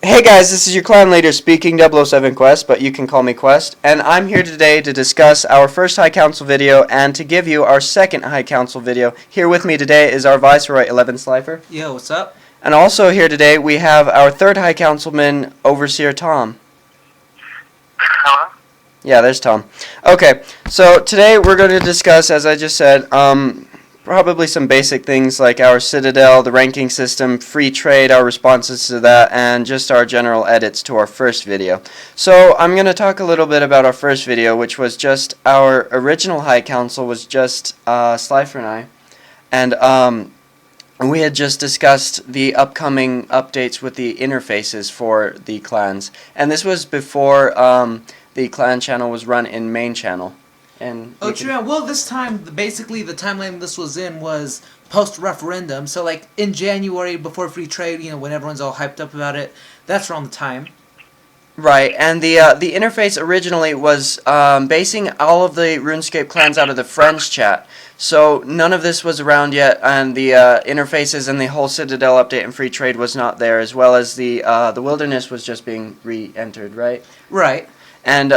Hey guys, this is your clan leader speaking, 007 Quest, but you can call me Quest, and I'm here today to discuss our first High Council video and to give you our second High Council video. Here with me today is our Viceroy 11 Slifer. Yo, what's up? And also here today we have our third High Councilman, Overseer Tom. Hello? Yeah, there's Tom. Okay, so today we're going to discuss, as I just said, probably some basic things like our Citadel, the ranking system, free trade, our responses to that, and just our general edits to our first video. So I'm going to talk a little bit about our first video, which was just our original High Council was just Slifer and I. And we had just discussed the upcoming updates with the interfaces for the clans. And this was before the clan channel was run in main channel. And true. Well, this time, basically, the timeline this was in was post-referendum. So, like, in January, before free trade, you know, when everyone's all hyped up about it, that's around the time. Right, and the interface originally was basing all of the RuneScape clans out of the Friends chat. So none of this was around yet, and the interfaces and the whole Citadel update and free trade was not there, as well as the Wilderness was just being re-entered, right? Right. And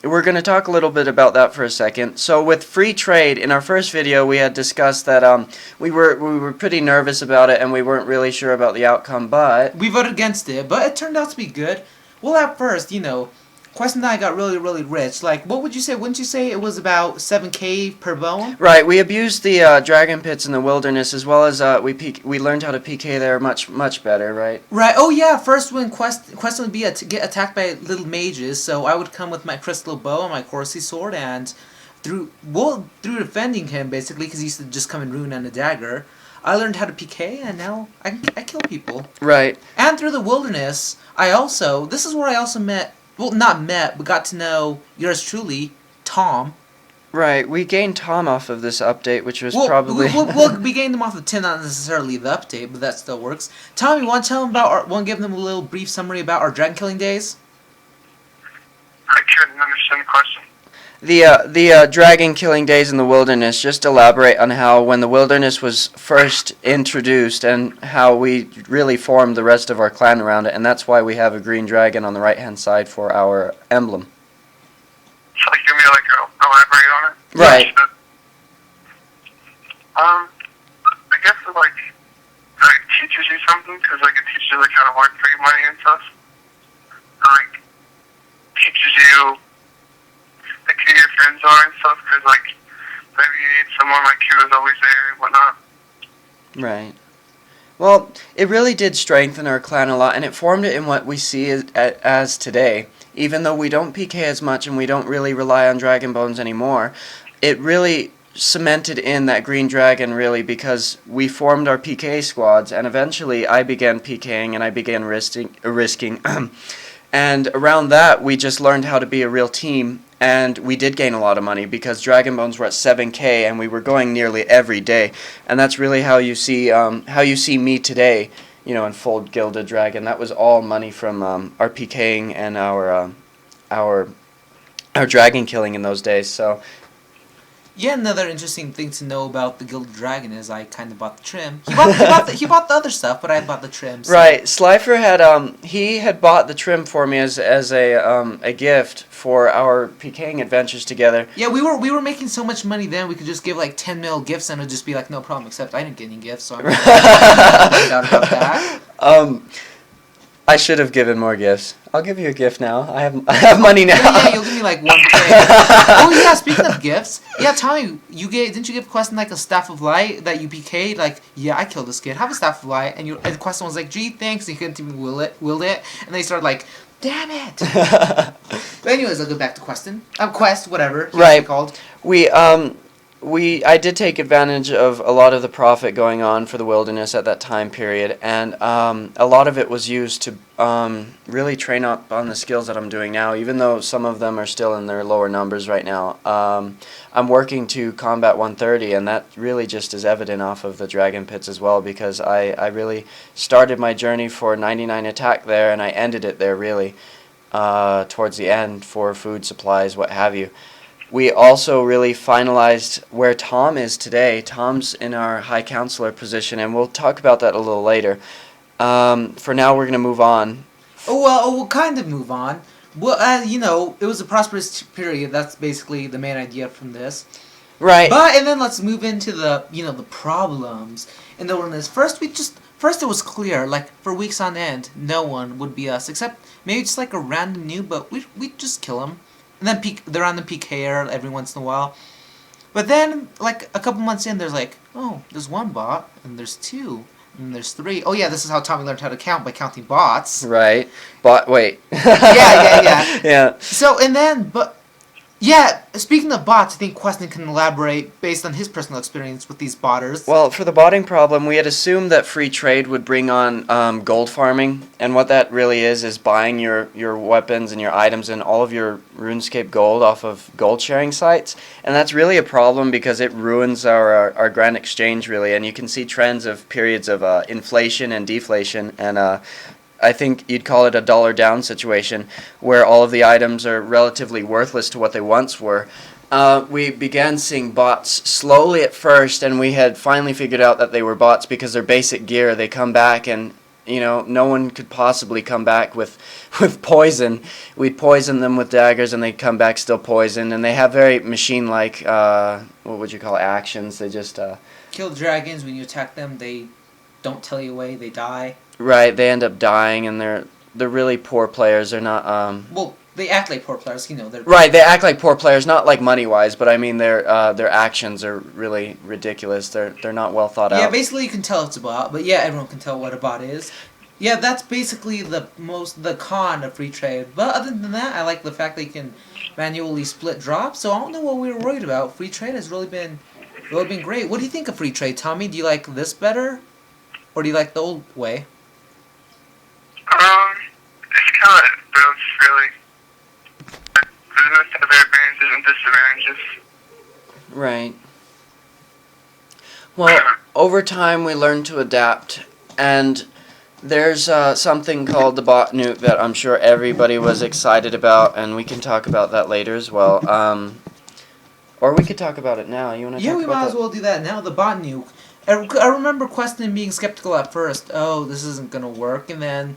we're going to talk a little bit about that for a second. So with free trade, in our first video, we had discussed that we were pretty nervous about it, and we weren't really sure about the outcome. But we voted against it, but it turned out to be good. Well, at first, you know, Quest and I got really, really rich. Like, what would you say? Wouldn't you say it was about 7K per bone? Right. We abused the dragon pits in the Wilderness, as well as we learned how to PK there much better. Right. Right. Oh yeah. First, when Quest would be get attacked by little mages, so I would come with my crystal bow and my Corsi sword, and through defending him basically, because he used to just come in rune and a dagger, I learned how to PK, and now I kill people. Right. And through the Wilderness, this is where I also met. Well, not met, but got to know yours truly, Tom. Right, we gained Tom off of this update, which was probably... we gained them off of 10, not necessarily the update, but that still works. Tom, you want to tell them want to give them a little brief summary about our dragon killing days? I couldn't understand the question. The dragon killing days in the Wilderness, just elaborate on how when the Wilderness was first introduced and how we really formed the rest of our clan around it, and that's why we have a green dragon on the right hand side for our emblem. So give me elaborate on it? Right. I guess it teaches you something, because it teaches you how to work for your money and stuff. Teaches you who your friends are and stuff, because maybe you need someone like you who's always there and whatnot. Right. Well, it really did strengthen our clan a lot, and it formed it in what we see as today. Even though we don't PK as much and we don't really rely on dragon bones anymore, it really cemented in that green dragon, really, because we formed our PK squads, and eventually I began PKing and I began risking and around that we just learned how to be a real team. And we did gain a lot of money because Dragon Bones were at 7K, and we were going nearly every day. And that's really how you see me today, you know, in full Gilded Dragon. That was all money from our PKing and our dragon killing in those days. So. Yeah, another interesting thing to know about the Gilded Dragon is I kind of bought the trim. He bought the other stuff, but I bought the trim. So. Right, Slifer had he had bought the trim for me as a gift for our PKing adventures together. Yeah, we were making so much money then we could just give 10 mil gifts and it'd just be no problem. Except I didn't get any gifts, so I'm not about that. I should have given more gifts. I'll give you a gift now. I have money now. Yeah, you'll give me 1K. Oh yeah, speaking of gifts, yeah, Tommy, didn't you give Queston a staff of light that you PK'd? Yeah, I killed this kid. Have a staff of light, and Queston was like, gee, thanks. And he couldn't even wield it, and they started damn it. But anyways, I'll go back to Queston. Quest, whatever. Right. Called. I did take advantage of a lot of the profit going on for the Wilderness at that time period, and a lot of it was used to really train up on the skills that I'm doing now, even though some of them are still in their lower numbers right now. I'm working to combat 130, and that really just is evident off of the Dragon Pits as well, because I really started my journey for 99 attack there, and I ended it there really towards the end for food supplies, what have you. We also really finalized where Tom is today. Tom's in our High Counselor position, and we'll talk about that a little later. For now, we're going to move on. We'll kind of move on. Well, it was a prosperous period. That's basically the main idea from this. Right. And then let's move into the problems in the wilderness. First it was clear, like for weeks on end, no one would be us except maybe just like a random noob, but we'd just kill them, and then the random PKer every once in a while. But then like a couple months in, there's like, oh, there's one bot, and there's two, and there's three. Oh yeah, this is how Tommy learned how to count, by counting bots. Right. Wait. Yeah. Yeah. So yeah, speaking of bots, I think Queston can elaborate based on his personal experience with these botters. Well, for the botting problem, we had assumed that free trade would bring on gold farming, and what that really is buying your weapons and your items and all of your RuneScape gold off of gold sharing sites, and that's really a problem because it ruins our grand exchange really, and you can see trends of periods of inflation and deflation, and I think you'd call it a dollar down situation where all of the items are relatively worthless to what they once were. We began seeing bots slowly at first, and we had finally figured out that they were bots because their basic gear, they come back and, no one could possibly come back with poison. We'd poison them with daggers and they'd come back still poisoned, and they have very machine-like, what would you call it, actions. They just... kill dragons. When you attack them, they don't tell you away, they die. Right, they end up dying, and they're really poor players. They're not. Well, they act like poor players, They're right. They act like poor players, not like money wise, but I mean their actions are really ridiculous. They're not well thought out. Yeah, basically you can tell it's a bot, but yeah, everyone can tell what a bot is. Yeah, that's basically the con of free trade. But other than that, I like the fact that you can manually split drops. So I don't know what we were worried about. Free trade has really been great. What do you think of free trade, Tommy? Do you like this better, or do you like the old way? It's kind of both, really. Business have their advantages and disadvantages. Right. Well, over time we learned to adapt, and there's something called the bot nuke that I'm sure everybody was excited about, and we can talk about that later as well. Or we could talk about it now. You want to? Yeah, talk we about might that? as well do that now. The bot nuke. I remember Queston being skeptical at first. Oh, this isn't gonna work, and then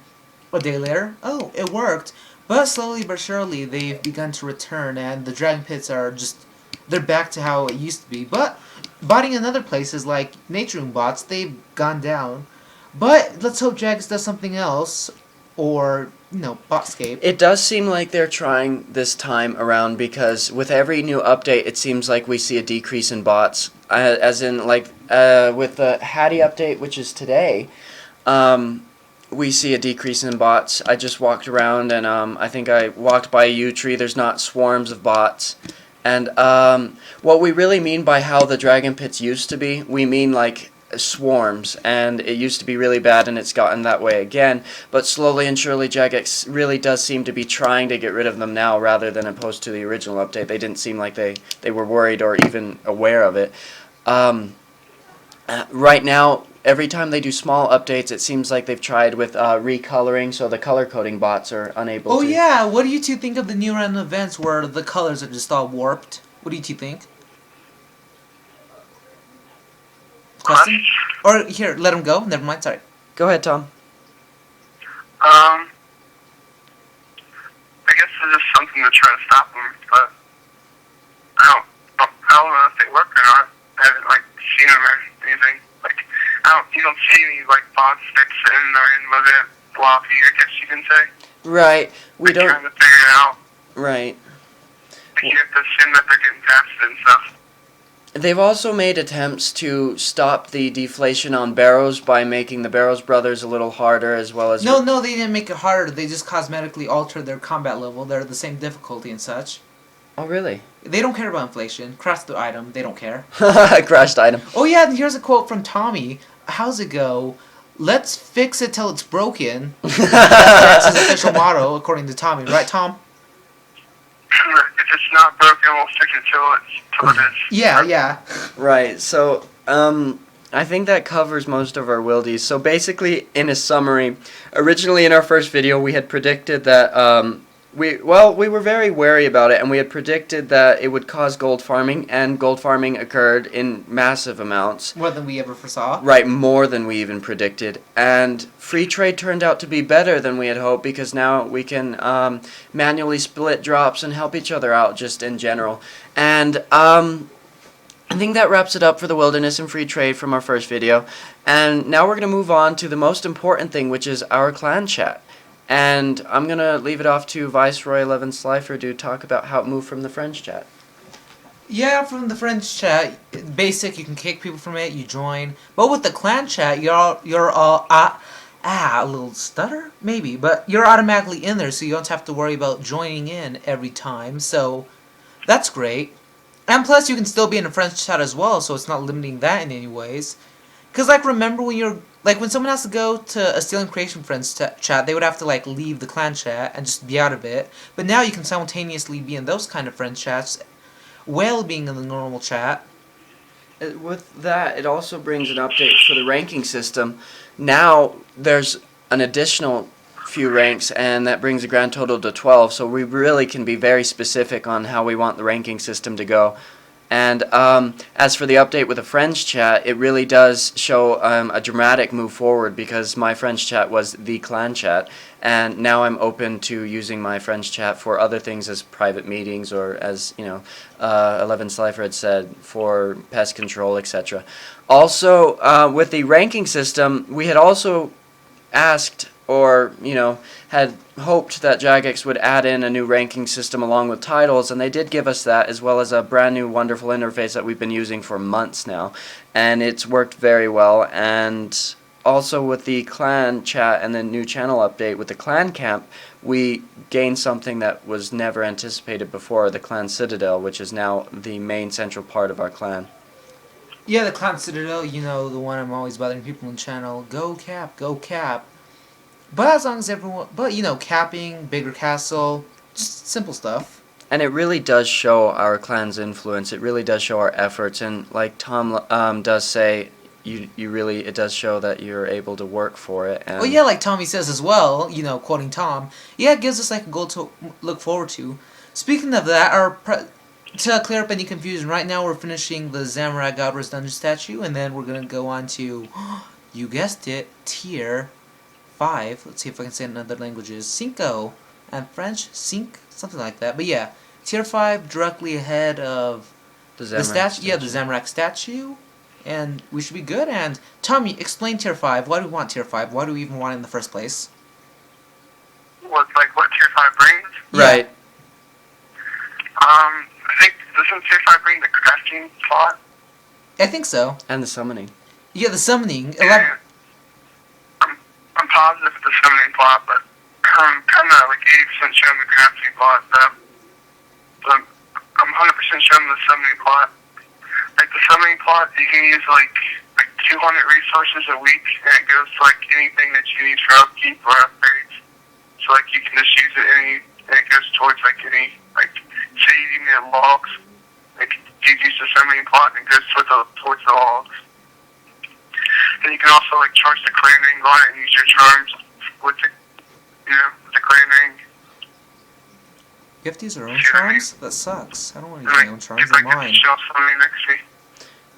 a day later, oh, it worked. But slowly but surely, they've begun to return, and the dragon pits they're back to how it used to be. But botting in other places like nature room bots, they've gone down. But let's hope Jags does something else, or Botscape. It does seem like they're trying this time around because with every new update, it seems like we see a decrease in bots. As in, like with the Hattie update, which is today, we see a decrease in bots. I just walked around and I think I walked by a yew tree. There's not swarms of bots. And what we really mean by how the dragon pits used to be, we mean like swarms, and it used to be really bad and it's gotten that way again, but slowly and surely Jagex really does seem to be trying to get rid of them now rather than opposed to the original update. They didn't seem like they were worried or even aware of it. Right now, every time they do small updates, it seems like they've tried with recoloring, so the color coding bots are unable to... Oh yeah, what do you two think of the new random events where the colors are just all warped? What do you two think? Question? Or here, let him go. Never mind, sorry. Go ahead, Tom. I guess it's just something to try to stop them, but I don't know if they work or not. I haven't seen them or anything. You don't see any bots fixing or in with it floppy, I guess you can say. Right. We don't... Trying to figure it out. Right. But you have to assume that they're getting tested and stuff. They've also made attempts to stop the deflation on Barrows by making the Barrows brothers a little harder as well as... No, they didn't make it harder. They just cosmetically altered their combat level. They're the same difficulty and such. Oh, really? They don't care about inflation. Crash the item. They don't care. Crashed item. Oh, yeah, and here's a quote from Tommy. How's it go? Let's fix it till it's broken. That's his official motto, according to Tommy. Right, Tom? If it's not broken, we'll fix it till it is. Yeah. Right, so, I think that covers most of our wildies. So basically, in a summary, originally in our first video, we had predicted that, we were very wary about it, and we had predicted that it would cause gold farming, and gold farming occurred in massive amounts. More than we ever foresaw. Right, more than we even predicted. And free trade turned out to be better than we had hoped, because now we can manually split drops and help each other out just in general. And I think that wraps it up for the wilderness and free trade from our first video. And now we're going to move on to the most important thing, which is our clan chat. And I'm going to leave it off to Viceroy 11 Slifer to talk about how it moved from the friends chat. Yeah, from the friends chat, basic, you can kick people from it, you join. But with the clan chat, you're all a little stutter? Maybe, but you're automatically in there, so you don't have to worry about joining in every time, so that's great. And plus, you can still be in a friends chat as well, so it's not limiting that in any ways. Because, like, remember when when someone has to go to a Stealing Creation friends chat, they would have to, like, leave the clan chat and just be out of it. But now you can simultaneously be in those kind of friends chats while being in the normal chat. With that, it also brings an update for the ranking system. Now, there's an additional few ranks, and that brings the grand total to 12, so we really can be very specific on how we want the ranking system to go. And as for the update with the friends chat, it really does show a dramatic move forward, because my friends chat was the clan chat, and now I'm open to using my friends chat for other things as private meetings, or as 11 Slifer had said, for pest control, etc. Also, with the ranking system, we had also asked, or had hoped that Jagex would add in a new ranking system along with titles, and they did give us that, as well as a brand new wonderful interface that we've been using for months now, and it's worked very well. And also with the clan chat and the new channel update with the clan camp, we gained something that was never anticipated before, the clan citadel, which is now the main central part of our clan. Yeah, the clan citadel, the one I'm always bothering people on the channel. Go cap, go cap. But as long as everyone, capping, bigger castle, just simple stuff. And it really does show our clan's influence. It really does show our efforts, and like Tom does say, it does show that you're able to work for it. And well, yeah, like Tommy says as well, quoting Tom, yeah, it gives us like a goal to look forward to. Speaking of that, to clear up any confusion, right now we're finishing the Zamorak Godwars Dungeon statue, and then we're gonna go on to, you guessed it, tier 5. Let's see if I can say it in other languages. Cinco. And French, cinq, something like that. But yeah, tier 5 directly ahead of the statue. Yeah, the Zamorak statue. And we should be good. And Tommy, explain tier 5. Why do we want tier 5? Why do we even want it in the first place? What tier 5 brings? Right. I think, doesn't tier 5 bring the crafting slot? I think so. And the summoning. Yeah, the summoning. Yeah. I'm positive it's the summoning plot, but I'm kind of like 80% sure on the crafting plot. I'm 100% sure on the summoning plot. Like the summoning plot, you can use like 200 resources a week, and it goes to like anything that you need for upkeep or upgrades. So like you can just use it and it goes towards like any, say you need logs, like you use the summoning plot and it goes towards the logs. And you can also charge the clan ring on it and use your charms with the clan ring. You have to use your own charms? That sucks. I don't want to use my own charms. They're mine.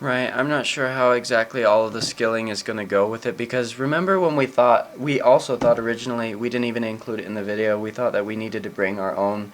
Right, I'm not sure how exactly all of the skilling is going to go with it, because remember when we also thought originally, we didn't even include it in the video, we thought that we needed to bring our own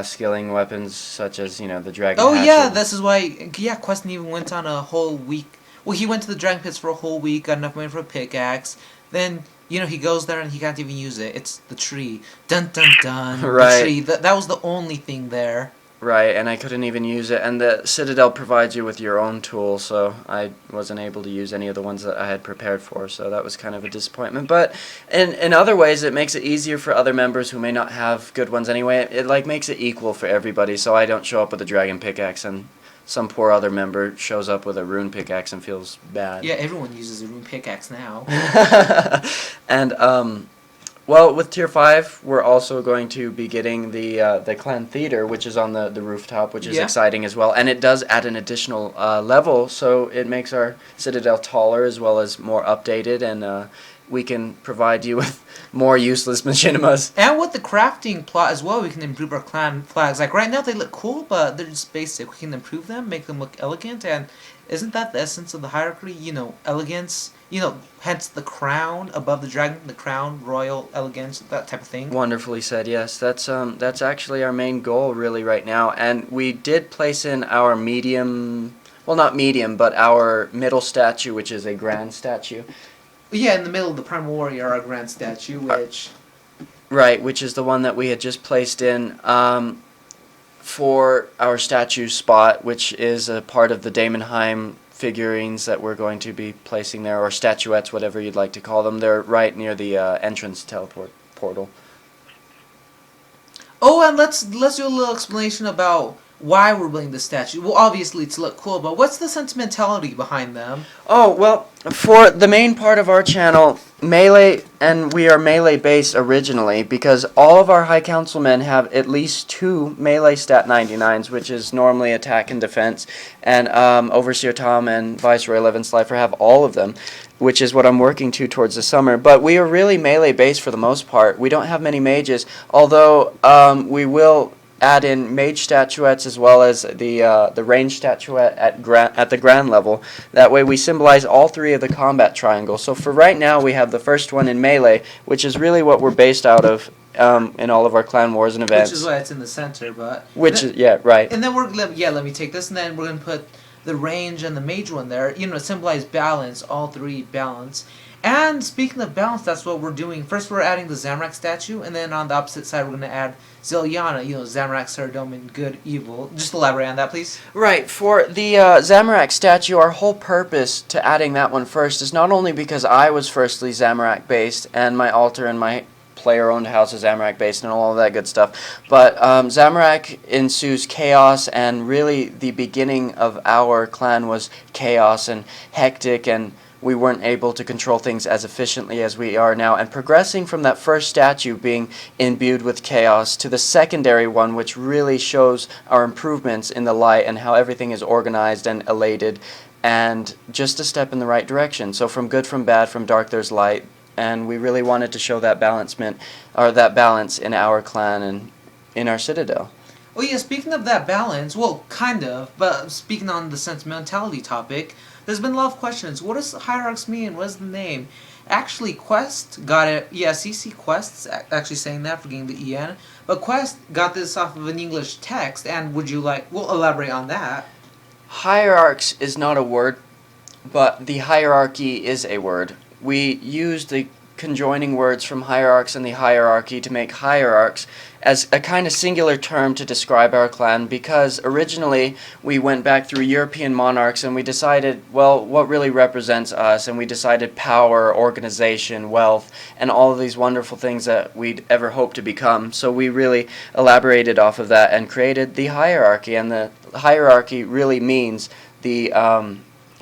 skilling weapons, such as, the dragon hatchet. Yeah, this is why, Queston even went on a whole week. Well, he went to the dragon pits for a whole week, got enough money for a pickaxe, then, he goes there and he can't even use it. It's the tree. Dun dun dun. Right. The tree. That was the only thing there. Right, and I couldn't even use it, and the Citadel provides you with your own tool, so I wasn't able to use any of the ones that I had prepared for, so that was kind of a disappointment. But in other ways, it makes it easier for other members who may not have good ones anyway. It makes it equal for everybody, so I don't show up with a dragon pickaxe, and some poor other member shows up with a rune pickaxe and feels bad. Yeah, everyone uses a rune pickaxe now. And, well, with Tier 5, we're also going to be getting the Clan Theater, which is on the rooftop, which is exciting as well. And it does add an additional level, so it makes our Citadel taller as well as more updated, and we can provide you with more useless machinimas. And with the crafting plot as well, we can improve our clan flags. Like right now they look cool, but they're just basic. We can improve them, make them look elegant, and isn't that the essence of the hierarchy? You know, elegance. You know, hence the crown above the dragon, the crown, royal elegance, that type of thing. Wonderfully said. Yes, that's actually our main goal really right now, and we did place in our medium, well not medium, but our middle statue, which is a grand statue. Yeah, in the middle of the Primal Warrior, our grand statue, which Right, which is the one that we had just placed in for our statue spot, which is a part of the Daemonheim figurines that we're going to be placing there, or statuettes, whatever you'd like to call them. They're right near the entrance teleport portal. Oh, and let's do a little explanation about why we're building the statue. Well, obviously to look cool, but what's the sentimentality behind them? Oh, well, for the main part of our channel, melee, and we are melee based originally, because all of our High Councilmen have at least 2 melee stat 99s, which is normally attack and defense, and Overseer Tom and Viceroy L2Tommy have all of them, which is what I'm working to towards the summer. But we are really melee based for the most part. We don't have many mages, although we will add in mage statuettes as well as the range statuette at the grand level. That way we symbolize all 3 of the combat triangles. So for right now we have the first one in melee, which is really what we're based out of in all of our clan wars and events. Which is why it's in the center, but Yeah, right. And then let me take this, and then we're gonna put the range and the mage one there. You know, to symbolize balance, all 3 balance. And speaking of balance, that's what we're doing. First, we're adding the Zamorak statue, and then on the opposite side, we're going to add Ziliana. You know, Zamorak, Saradomin, good, evil. Just elaborate on that, please. Right. For the Zamorak statue, our whole purpose to adding that one first is not only because I was firstly Zamorak based, and my altar and my player-owned house is Zamorak based and all of that good stuff, but Zamorak ensues chaos, and really the beginning of our clan was chaos and hectic, and we weren't able to control things as efficiently as we are now. And progressing from that first statue being imbued with chaos to the secondary one, which really shows our improvements in the light and how everything is organized and elated, and just a step in the right direction. So from good from bad, from dark there's light, and we really wanted to show that that balance in our clan and in our citadel. Oh yeah, speaking of that balance, well, kind of, but speaking on the sentimentality topic, there's been a lot of questions. What does Hierarchs mean? What is the name? Actually, Quest got it. Yeah, CC Quest's actually saying that for getting the EN. But Quest got this off of an English text, and we'll elaborate on that. Hierarchs is not a word, but the hierarchy is a word. We use the conjoining words from hierarchs and the hierarchy to make hierarchs as a kind of singular term to describe our clan, because originally we went back through European monarchs and we decided, well, what really represents us, and we decided power, organization, wealth, and all of these wonderful things that we'd ever hoped to become. So we really elaborated off of that and created the hierarchy, and the hierarchy really means the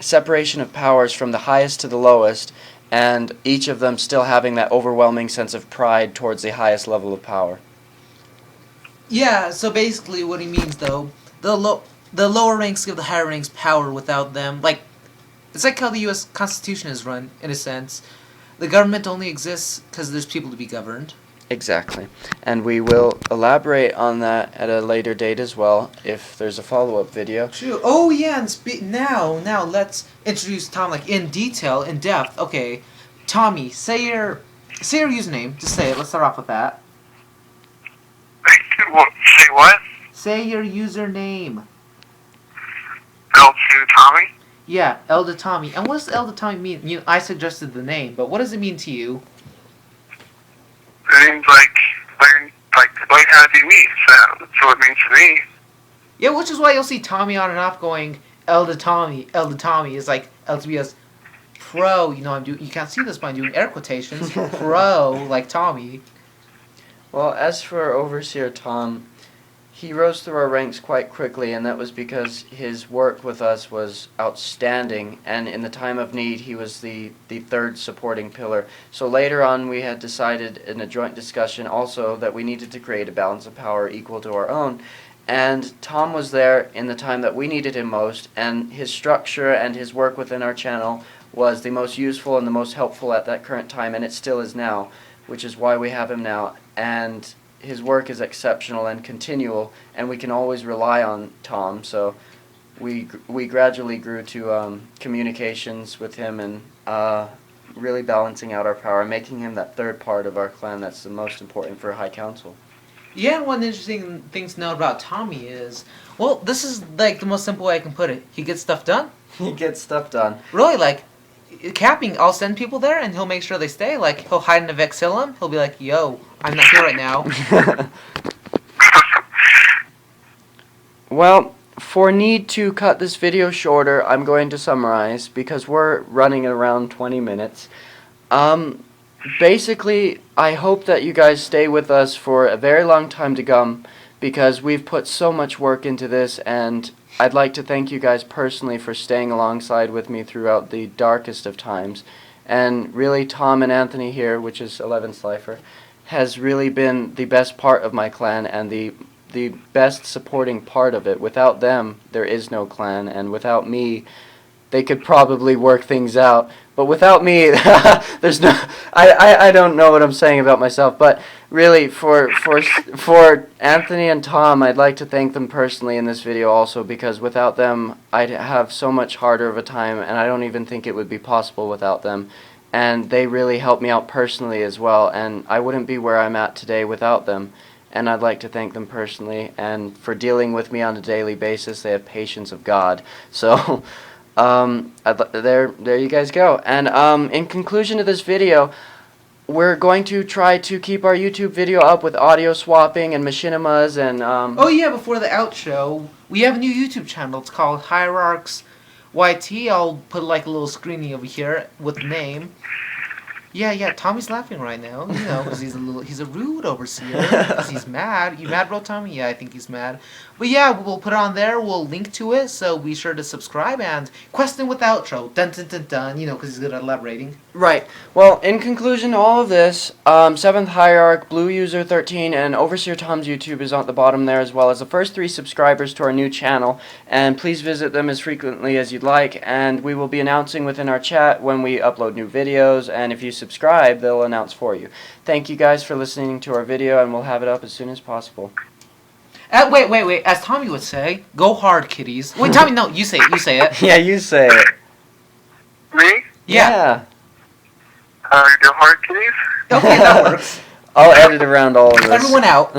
separation of powers from the highest to the lowest, and each of them still having that overwhelming sense of pride towards the highest level of power. Yeah, so basically what he means, though, the lower ranks give the higher ranks power without them. Like, it's like how the U.S. Constitution is run, in a sense. The government only exists because there's people to be governed. Exactly. And we will elaborate on that at a later date as well, if there's a follow-up video. True. Oh, yeah, and now let's introduce Tom, like, in detail, in depth. Okay, Tommy, say your username. Just say it. Let's start off with that. Say what? Say your username. L2Tommy? Yeah, L2Tommy. And what does L2Tommy mean? You know, I suggested the name, but what does it mean to you? It means learn how to be me. So that's what it means to me. Yeah, which is why you'll see Tommy on and off going L2Tommy. L2Tommy is like L2B's pro. You know, you can't see this, but I'm doing air quotations. Pro, like Tommy. Well, as for Overseer Tom, he rose through our ranks quite quickly, and that was because his work with us was outstanding, and in the time of need he was the third supporting pillar. So later on we had decided in a joint discussion also that we needed to create a balance of power equal to our own, and Tom was there in the time that we needed him most, and his structure and his work within our channel was the most useful and the most helpful at that current time, and it still is now, which is why we have him now. And his work is exceptional and continual, and we can always rely on Tom. So we gradually grew to communications with him and really balancing out our power, making him that third part of our clan that's the most important for High Council. Yeah, and one interesting thing to know about Tommy is, well, this is like the most simple way I can put it. He gets stuff done. He gets stuff done. Really, like, capping, I'll send people there and he'll make sure they stay. Like, he'll hide in a Vexillum. He'll be like, yo, I'm not here right now. Well, for need to cut this video shorter, I'm going to summarize because we're running around 20 minutes. Basically, I hope that you guys stay with us for a very long time to come because we've put so much work into this, and I'd like to thank you guys personally for staying alongside with me throughout the darkest of times. And really, Tom and Anthony here, which is 11 Slifer, has really been the best part of my clan and the best supporting part of it. Without them, there is no clan, and without me, they could probably work things out. But without me, there's no. I don't know what I'm saying about myself. But really, for Anthony and Tom, I'd like to thank them personally in this video also, because without them, I'd have so much harder of a time, and I don't even think it would be possible without them. And they really helped me out personally as well, and I wouldn't be where I'm at today without them. And I'd like to thank them personally, and for dealing with me on a daily basis. They have patience of God. So. There you guys go. And in conclusion to this video, we're going to try to keep our YouTube video up with audio swapping and machinimas and Oh yeah, before the outro, we have a new YouTube channel. It's called HierarchsYT. I'll put like a little screening over here with the name. Yeah, Tommy's laughing right now, you know, because he's a rude overseer, because he's mad. You mad, bro, Tommy? Yeah, I think he's mad. But yeah, we'll put it on there, we'll link to it, so be sure to subscribe, and question with the outro, dun dun dun dun, you know, because he's good at elaborating. Right. Well, in conclusion to all of this, 7th Hierarch, Blue User 13, and Overseer Tom's YouTube is on the bottom there, as well as the first 3 subscribers to our new channel, and please visit them as frequently as you'd like, and we will be announcing within our chat when we upload new videos, and if you subscribe, they'll announce for you. Thank you guys for listening to our video, and we'll have it up as soon as possible. Wait. As Tommy would say, go hard, kiddies. Wait, Tommy, no, you say it. Yeah, you say it. Me? Yeah. Go hard, kitties? Okay, that works. I'll edit around all of this. Everyone out.